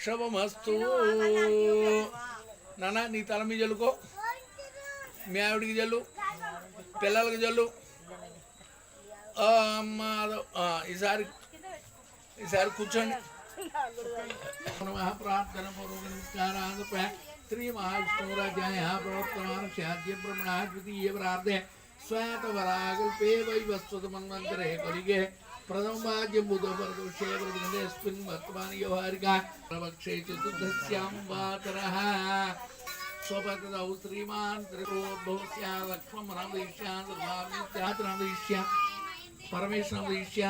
శుభమస్తు. నాన్న నీ తల మీద జల్లుకో, మీ ఆవిడికి జల్లు, పిల్లలకి జల్లు. అమ్మ ఈసారి కూర్చోండి. ప్రార్థన పూర్వక నమస్కారాలు. శ్రీ మహావిష్ణురాజ్యాయ ప్రవర్తమాన శాద్య బ్రహ్మణ ద్వితీయ ప్రార్థే శ్వేతవరాకల్పే వైవస్వతమన్వంతరే కలిగే ప్రథమ భాగ్యం బుధపరదోషేస్మిన్ వర్తమాన వ్యవహారిక ప్రవక్షే చతుర్దశ్యాం వాతరః స్వపదౌ శ్రీమాన్ త్రికోద్భవస్య లక్ష్మం రామదీశ్య పరమేశ్వరమదీశ్య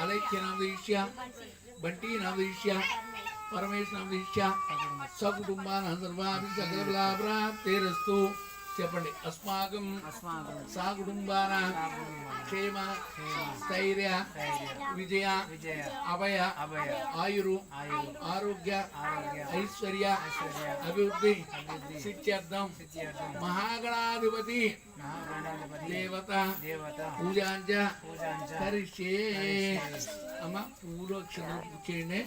అలైక్యనామదీశ్య బంటీ నామదీశ్య పరమేశ్వరమదీశ్య సకుటుంబానాం సర్వాభి సకల ప్రాప్తిరస్తు. చెప్పండి. అస్మాకం సకుటుంబానాం క్షేమ స్థైర్య విజయ అభయ ఆయురు ఆరోగ్య ఐశ్వర్య అభివృద్ధి సిద్ధ్యర్థం మహాగణాధిపతి దేవత పూజాంచ కరిష్యే. అమ్మ పూర్వక్షరం చేయండి.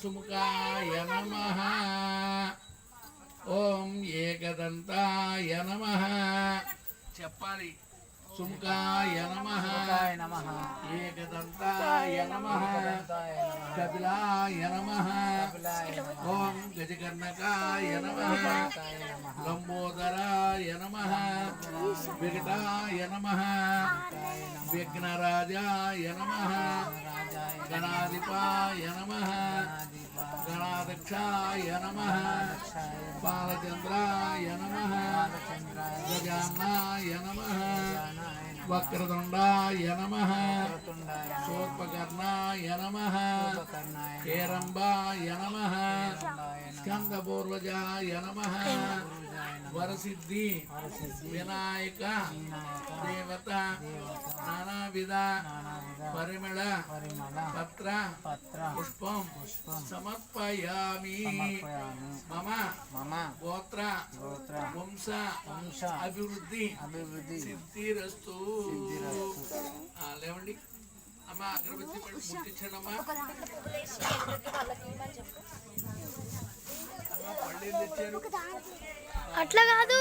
సుముఖాయ నమః. ఓం ఏకదంతాయ నమః చెప్పాలి. సుముఖాయ నమః, ఏకదంతాయ నమః, కపిలాయ నమః. ఓం గజకర్ణకాయ నమః, లంబోదరాయ నమః, వికటాయ నమః, విఘ్నరాజాయ నమః, గణాధిపాయ నమః, గణాధ్యక్షాయ నమః, బాలచంద్రాయ నమః, గజాన్నాయ నమః, వక్రతుండాయ నమః, శూర్పకర్ణాయ నమః, హేరంబాయ నమః, స్కందపూర్వజాయ నమః, వరసిద్ధి వినాయక దేవత నానావిధ పరిమళ పత్ర పుష్పం సమర్పయామి. మమ గోత్ర వంశ అభివృద్ధి సిద్ధిరస్తు. లేవండి అమ్మ, అగరబత్తి ముట్టించండమ్మా. అట్లా కాదు.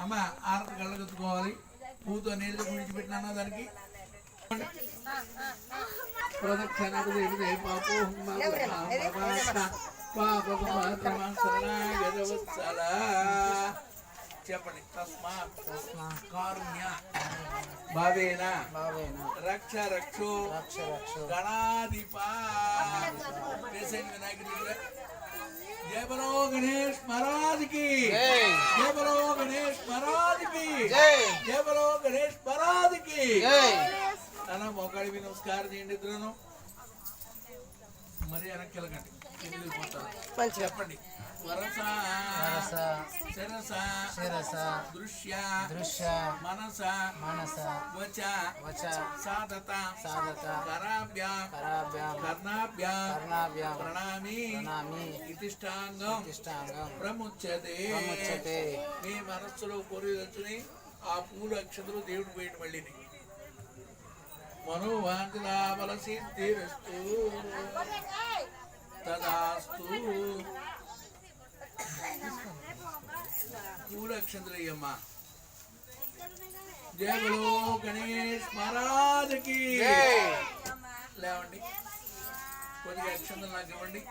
అమ్మ ఆరతి కళ్ళగెత్తుకోవాలి. పూతో నీళ్ళు విడిచిపెట్టినా దానికి ప్రదక్షిణ చెప్పండి. తస్మాత్ కారుణ్య భావేన రక్ష రక్షో గణాధిపా. వినాయకుడి దగ్గర జయ బలో గణేష్ మహారాజ్ కి, జయ బలో గణేష్ మహారాజ్ కి, జయ బలో గణేష్ మహారాజ్ కి. అలా మోకాడివి నమస్కారం చేయండి ఇద్దరును. మరి వెనక్కి వెళ్ళకండి, చెప్పండి. వరస శిరస దృశ్య మనస వచ సాధత కరాభ్యాం కర్ణాభ్యాం ప్రణామి ఇతిష్టాంగం ప్రముచ్యతే. మీ మనస్సులో కోరి వచ్చుని ఆ పూలు అక్షతలు దేవుడు పోయిన మళ్ళీ మనోవాంఛితాఫల సిద్ధిరస్తు తదాస్తు. పూలక్షంద్రయ్యమ్మ. జయ బలో గణేష్ మహారాజ్ కి. లేవండి, కొద్దిగా అక్షంతలు నాకు ఇవ్వండి.